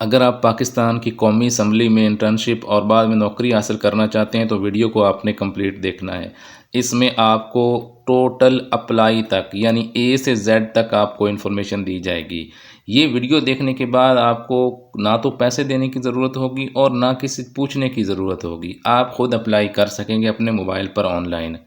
अगर आप पाकिस्तान की कौमी असम्बली में इंटर्नशिप और बाद में नौकरी हासिल करना चाहते हैं तो वीडियो को आपने कंप्लीट देखना है। इसमें आपको टोटल अप्लाई तक यानी ए से जेड तक आपको इन्फॉर्मेशन दी जाएगी। ये वीडियो देखने के बाद आपको ना तो पैसे देने की ज़रूरत होगी और ना किसी पूछने की ज़रूरत होगी। आप खुद अप्लाई कर सकेंगे अपने मोबाइल पर ऑनलाइन।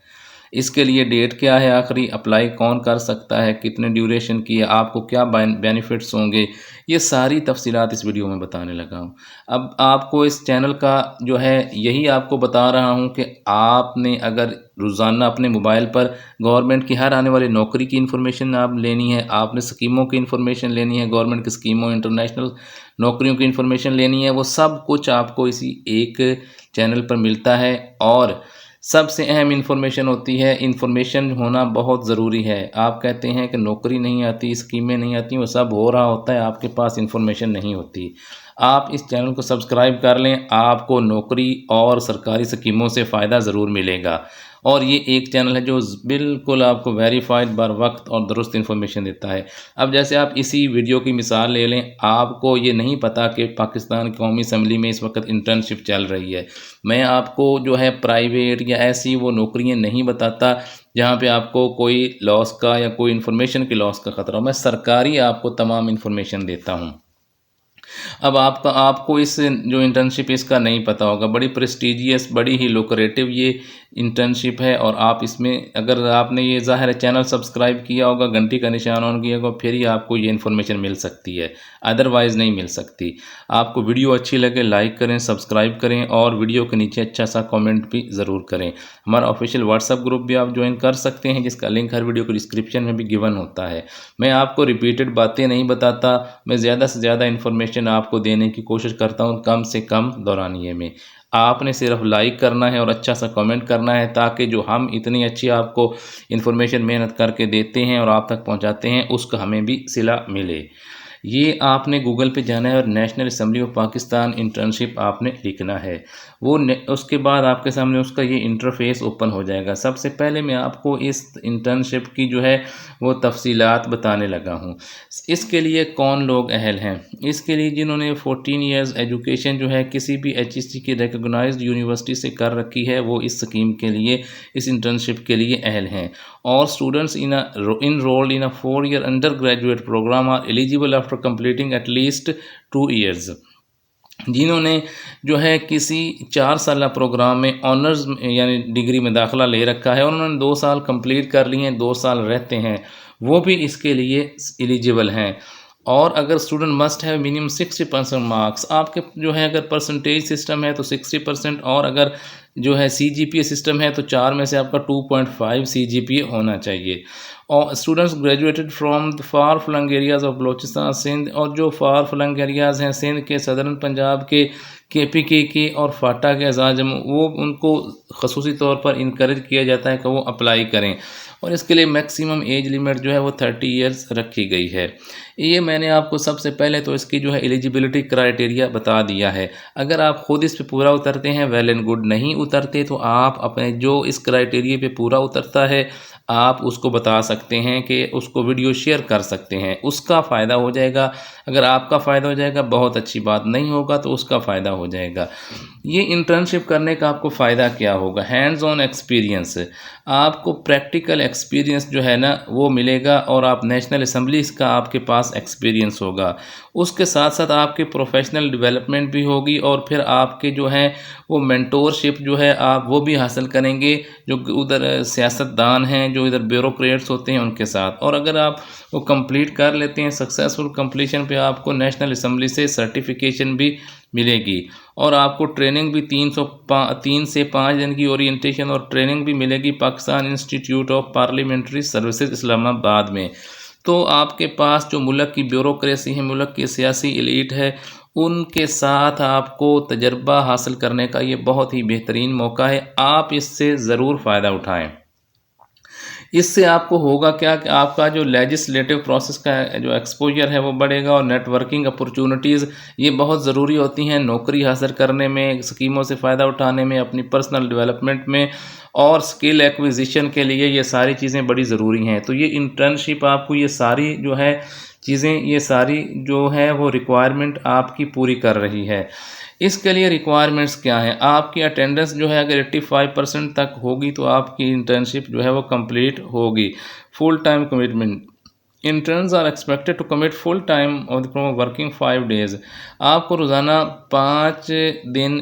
इसके लिए डेट क्या है आखिरी, अप्लाई कौन कर सकता है, कितने ड्यूरेशन की है, आपको क्या बेनिफिट्स होंगे, ये सारी तफसीलात इस वीडियो में बताने लगा हूँ। अब आपको इस चैनल का जो है यही आपको बता रहा हूँ कि आपने अगर रोज़ाना अपने मोबाइल पर गवर्नमेंट की हर आने वाली नौकरी की इन्फॉर्मेशन आप लेनी है, आपने स्कीमों की इन्फॉर्मेशन लेनी है, गवर्नमेंट की स्कीमों इंटरनेशनल नौकरियों की इन्फॉर्मेशन लेनी है, वो सब कुछ आपको इसी एक चैनल पर मिलता है। और सबसे अहम इन्फॉर्मेशन होती है, इन्फॉर्मेशन होना बहुत ज़रूरी है। आप कहते हैं कि नौकरी नहीं आती, स्कीमें नहीं आती, वो सब हो रहा होता है, आपके पास इन्फॉर्मेशन नहीं होती। आप इस चैनल को सब्सक्राइब कर लें, आपको नौकरी और सरकारी स्कीमों से फ़ायदा ज़रूर मिलेगा। और ये एक चैनल है जो बिल्कुल आपको वेरीफाइड बर वक्त और दुरुस्त इन्फॉर्मेशन देता है। अब जैसे आप इसी वीडियो की मिसाल ले लें, आपको ये नहीं पता कि पाकिस्तान कौमी असम्बली में इस वक्त इंटर्नशिप चल रही है। मैं आपको जो है प्राइवेट या ऐसी वो नौकरियां नहीं बताता जहाँ पे आपको कोई लॉस का या कोई इन्फॉर्मेशन की लॉस का ख़तरा हो। मैं सरकारी आपको तमाम इन्फॉर्मेशन देता हूँ। अब आपको इस जो इंटर्नशिप इसका नहीं पता होगा, बड़ी प्रेस्टिजियस, बड़ी ही लुक्रेटिव ये इंटर्नशिप है। और आप इसमें अगर आपने ये ज़ाहिर है चैनल सब्सक्राइब किया होगा, घंटी का निशान ऑन किया होगा, फिर ही आपको ये इन्फॉर्मेशन मिल सकती है, अदरवाइज़ नहीं मिल सकती। आपको वीडियो अच्छी लगे लाइक करें, सब्सक्राइब करें और वीडियो के नीचे अच्छा सा कमेंट भी ज़रूर करें। हमारा ऑफिशियल व्हाट्सएप ग्रुप भी आप ज्वाइन कर सकते हैं, जिसका लिंक हर वीडियो को डिस्क्रिप्शन में भी गिवन होता है। मैं आपको रिपीटेड बातें नहीं बताता, मैं ज़्यादा से ज़्यादा इन्फॉर्मेशन आपको देने की कोशिश करता हूँ कम से कम दौरानिए में। आपने सिर्फ लाइक करना है और अच्छा सा कमेंट करना है, ताकि जो हम इतनी अच्छी आपको इन्फॉर्मेशन मेहनत करके देते हैं और आप तक पहुंचाते हैं, उसका हमें भी सिला मिले। ये आपने गूगल पे जाना है और national assembly of Pakistan internship आपने लिखना है। उसके बाद आपके सामने उसका ये इंटरफेस ओपन हो जाएगा। सबसे पहले मैं आपको इस इंटर्नशिप की जो है वो तफसीलात बताने लगा हूँ। इसके लिए कौन लोग अहल हैं? इसके लिए जिन्होंने 14 इयर्स एजुकेशन जो है किसी भी HEC की रिकॉग्नाइज्ड यूनिवर्सिटी से कर रखी है, वो इस स्कीम के लिए, इस इंटर्नशिप के लिए अहल हैं। और students enrolled in a 4-year undergraduate program are eligible after completing at least 2 years। जिन्होंने जो है किसी 4 साला प्रोग्राम में ऑनर्स यानी डिग्री में दाखिला ले रखा है और उन्होंने 2 साल कंप्लीट कर लिए हैं, 2 साल रहते हैं, वो भी इसके लिए एलिजिबल हैं। और अगर स्टूडेंट मस्ट है मिनिमम 60% मार्क्स, आपके जो है अगर परसेंटेज सिस्टम है तो 60%, और अगर जो है CGPA सिस्टम है तो 4 में से आपका 2.5 CGPA होना चाहिए। और students graduated from the far flung areas of Balochistan Sindh, और जो फार फ्लंग एरियाज़ हैं सिंध के, सदरन पंजाब के, KPK के और फाटा के अजाजम, वो उनको खसूसी तौर पर इनकरेज किया जाता है कि वो अप्लाई करें। और इसके लिए मैक्सिमम एज लिमिट जो है वो 30 इयर्स रखी गई है। ये मैंने आपको सबसे पहले तो इसकी जो है एलिजिबिलिटी क्राइटेरिया बता दिया है। अगर आप खुद इस पे पूरा उतरते हैं वेल एंड गुड, नहीं उतरते तो आप अपने जो इस क्राइटेरिया पे पूरा उतरता है आप उसको बता सकते हैं कि उसको वीडियो शेयर कर सकते हैं, उसका फ़ायदा हो जाएगा। अगर आपका फ़ायदा हो जाएगा बहुत अच्छी बात, नहीं होगा तो उसका फ़ायदा हो जाएगा। ये इंटर्नशिप करने का आपको फ़ायदा क्या होगा? हैंड्स ऑन एक्सपीरियंस, आपको प्रैक्टिकल एक्सपीरियंस जो है ना वो मिलेगा, और आप नेशनल असम्बलीज़ का आपके पास एक्सपीरियंस होगा। उसके साथ साथ आपके प्रोफेशनल डेवलपमेंट भी होगी, और फिर आपके जो है वो मेंटोरशिप जो है आप वो भी हासिल करेंगे, जो उधर सियासतदान हैं, जो इधर ब्यूरोक्रेट्स होते हैं उनके साथ। और अगर आप वो कंप्लीट कर लेते हैं, सक्सेसफुल कंप्लीशन पे आपको नेशनल असम्बली से सर्टिफिकेशन भी मिलेगी, और आपको ट्रेनिंग भी 3 से 5 दिन की ओरिएंटेशन और ट्रेनिंग भी मिलेगी Pakistan institute of parliamentary services Islamabad में। तो आपके पास जो मुल्क की ब्यूरोक्रेसी है, मुल्क की सियासी एलीट है, उनके साथ आपको तजर्बा हासिल करने का ये बहुत ही बेहतरीन मौका है। आप इससे ज़रूर फ़ायदा उठाएं। इससे आपको होगा क्या कि आपका जो लेजिस्लेटिव प्रोसेस का जो एक्सपोजर है वो बढ़ेगा, और नेटवर्किंग अपॉर्चुनिटीज़ ये बहुत ज़रूरी होती हैं नौकरी हासिल करने में, स्कीमों से फ़ायदा उठाने में, अपनी पर्सनल डेवलपमेंट में, और स्किल एक्विजिशन के लिए ये सारी चीज़ें बड़ी ज़रूरी हैं। तो ये इंटर्नशिप आपको ये सारी जो है चीज़ें ये सारी जो है वो रिक्वायरमेंट आपकी पूरी कर रही है। इसके लिए रिक्वायरमेंट्स क्या हैं? आपकी अटेंडेंस जो है अगर 85% तक होगी तो आपकी इंटर्नशिप जो है वो कंप्लीट होगी। Full time commitment, interns are expected to commit full time of the working 5 days. आपको रोज़ाना 5 दिन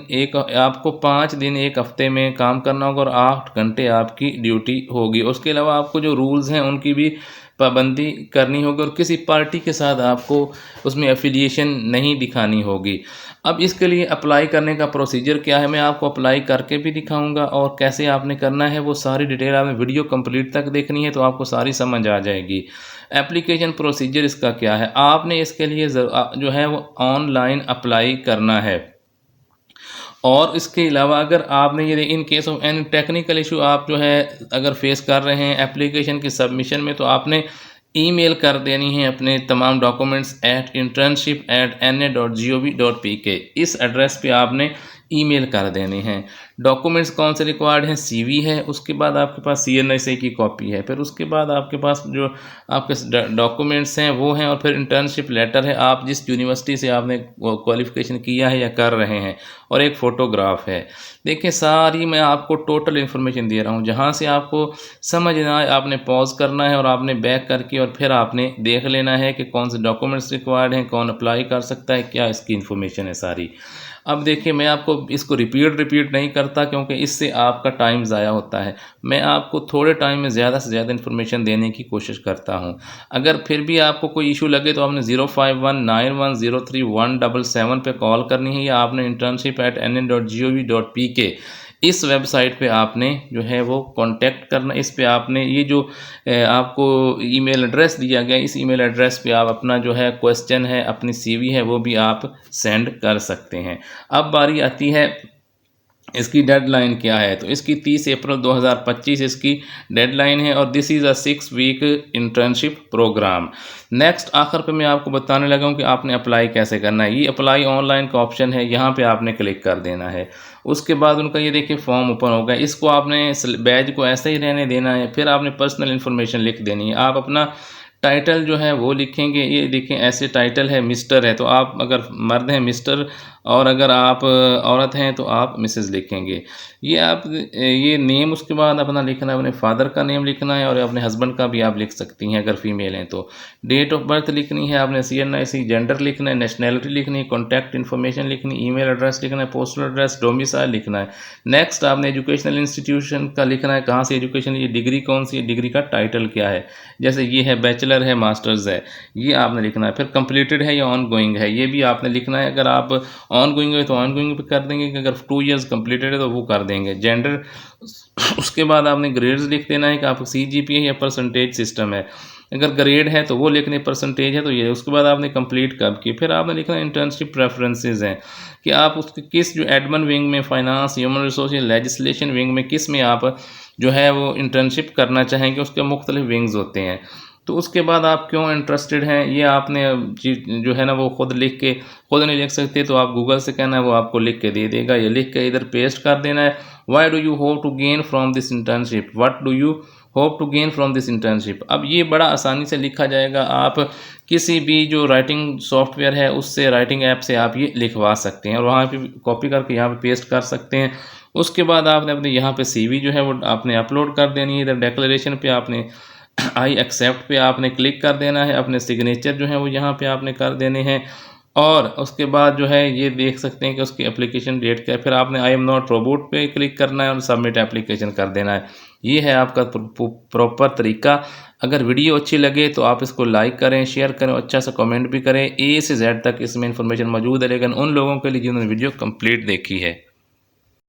एक हफ्ते में काम करना होगा और 8 घंटे आपकी ड्यूटी होगी। उसके अलावा आपको जो रूल्स हैं उनकी भी पाबंदी करनी होगी और किसी पार्टी के साथ आपको उसमें एफिलिएशन नहीं दिखानी होगी। अब इसके लिए अप्लाई करने का प्रोसीजर क्या है, मैं आपको अप्लाई करके भी दिखाऊंगा और कैसे आपने करना है वो सारी डिटेल आपने वीडियो कंप्लीट तक देखनी है तो आपको सारी समझ आ जाएगी। एप्लीकेशन प्रोसीजर इसका क्या है, आपने इसके लिए जो है वो ऑनलाइन अप्लाई करना है। और इसके अलावा अगर आपने ये in case of any technical issue आप जो है अगर फेस कर रहे हैं एप्लीकेशन की सबमिशन में, तो आपने ईमेल कर देनी है अपने तमाम डॉक्यूमेंट्स internship@na.gov.pk। इस एड्रेस पे आपने ईमेल कर देने हैं। डॉक्यूमेंट्स कौन से रिक्वायर्ड हैं? सीवी है, उसके बाद आपके पास सीएनएसए की कॉपी है, फिर उसके बाद आपके पास जो आपके डॉक्यूमेंट्स हैं वो हैं, और फिर इंटर्नशिप लेटर है, आप जिस यूनिवर्सिटी से आपने क्वालिफिकेशन किया है या कर रहे हैं, और एक फ़ोटोग्राफ है। देखिए सारी मैं आपको टोटल इन्फॉर्मेशन दे रहा हूँ, जहाँ से आपको समझ ना आए आपने पॉज करना है और आपने बैक करके और फिर आपने देख लेना है कि कौन से डॉक्यूमेंट्स रिक्वायर्ड हैं, कौन अप्लाई कर सकता है, क्या इसकी इन्फॉर्मेशन है सारी। अब देखिए मैं आपको इसको रिपीट नहीं करता क्योंकि इससे आपका टाइम ज़ाया होता है। मैं आपको थोड़े टाइम में ज़्यादा से ज़्यादा इन्फॉर्मेशन देने की कोशिश करता हूँ। अगर फिर भी आपको कोई इशू लगे तो आपने 0519103177 पे कॉल करनी है, या आपने internship@na.gov.pk इस वेबसाइट पे आपने जो है वो कांटेक्ट करना। इस पे आपने ये जो आपको ईमेल एड्रेस दिया गया, इस ईमेल एड्रेस पे आप अपना जो है क्वेश्चन है, अपनी सीवी है, वो भी आप सेंड कर सकते हैं। अब बारी आती है इसकी डेडलाइन क्या है, तो इसकी 30 अप्रैल 2025 इसकी डेडलाइन है, और this is a 6 week internship program. Next आखिर पे मैं आपको बताने लगा हूँ कि आपने अप्लाई कैसे करना है। ये अप्लाई ऑनलाइन का ऑप्शन है, यहाँ पे आपने क्लिक कर देना है। उसके बाद उनका ये देखिए फॉर्म ओपन होगा, इसको आपने बैज को ऐसे ही रहने देना है, फिर आपने पर्सनल इन्फॉर्मेशन लिख देनी है। आप अपना टाइटल जो है वो लिखेंगे, ये देखें ऐसे टाइटल है मिस्टर है, तो आप अगर मर्द हैं मिस्टर, और अगर आप औरत हैं तो आप मिसेस लिखेंगे। ये आप ये नेम उसके बाद अपना लिखना है, अपने फादर का नेम लिखना है, और अपने हस्बैंड का भी आप लिख सकती हैं अगर फीमेल हैं तो। डेट ऑफ बर्थ लिखनी है आपने, CNIC, जेंडर लिखना है, नेशनैलिटी लिखनी है, कॉन्टैक्ट इन्फॉर्मेशन लिखनी, ईमेल एड्रेस लिखना है, पोस्टल एड्रेस, डोमिसाइल लिखना है। नेक्स्ट आपने एजुकेशनल इंस्टीट्यूशन का लिखना है, कहाँ से एजुकेशन, ये डिग्री कौन सी है, डिग्री का टाइटल क्या है, जैसे ये है बैचलर है, मास्टर्स है, ये आपने लिखना है। फिर कंप्लीटेड है या ऑन गोइंग है, ये भी आपने लिखना है। अगर आप ऑन गोइंग है तो ऑन गोइंग पे कर देंगे, अगर 2 इयर्स कंप्लीटेड है तो वो कर देंगे। जेंडर, उसके बाद आपने ग्रेड्स लिख देना है कि आपको CGPA या परसेंटेज सिस्टम है, अगर ग्रेड है तो वो लिखने, परसेंटेज है तो ये। उसके बाद आपने कंप्लीट कब की, फिर आपने लिखना इंटर्नशिप प्रेफरेंसेस हैं कि आप उसके किस जो एडमिन विंग में, finance, human resource, legislation wing में किस में आप जो है वो इंटर्नशिप करना चाहेंगे, उसके मुख्तलिफ विंग्स होते हैं। तो उसके बाद आप क्यों इंटरेस्टेड हैं ये आपने जो है ना वो खुद लिख के, खुद नहीं लिख सकते तो आप गूगल से कहना है, वो आपको लिख के दे देगा, ये लिख के इधर पेस्ट कर देना है। Why do you hope to gain from this internship, what do you hope to gain from this internship. अब ये बड़ा आसानी से लिखा जाएगा, आप किसी भी जो राइटिंग सॉफ्टवेयर है उससे, राइटिंग ऐप से आप ये लिखवा सकते हैं और वहाँ पे कॉपी करके यहाँ पे पेस्ट कर सकते हैं। उसके बाद आपने अपने यहाँ पे CV जो है वो आपने अपलोड कर देनी है। इधर डिक्लेरेशन पे आपने आई एक्सेप्ट पे आपने क्लिक कर देना है, अपने सिग्नेचर जो है वो यहाँ पे आपने कर देने हैं, और उसके बाद जो है ये देख सकते हैं कि उसकी एप्लीकेशन डेट क्या है। फिर आपने आई एम नॉट रोबोट पे क्लिक करना है और सबमिट एप्लीकेशन कर देना है। ये है आपका प्रॉपर तरीका। अगर वीडियो अच्छी लगे तो आप इसको लाइक करें, शेयर करें, अच्छा सा कमेंट भी करें। A से Z तक इसमें इंफॉर्मेशन मौजूद है, लेकिन उन लोगों के लिए जिन्होंने वीडियो कंप्लीट देखी है।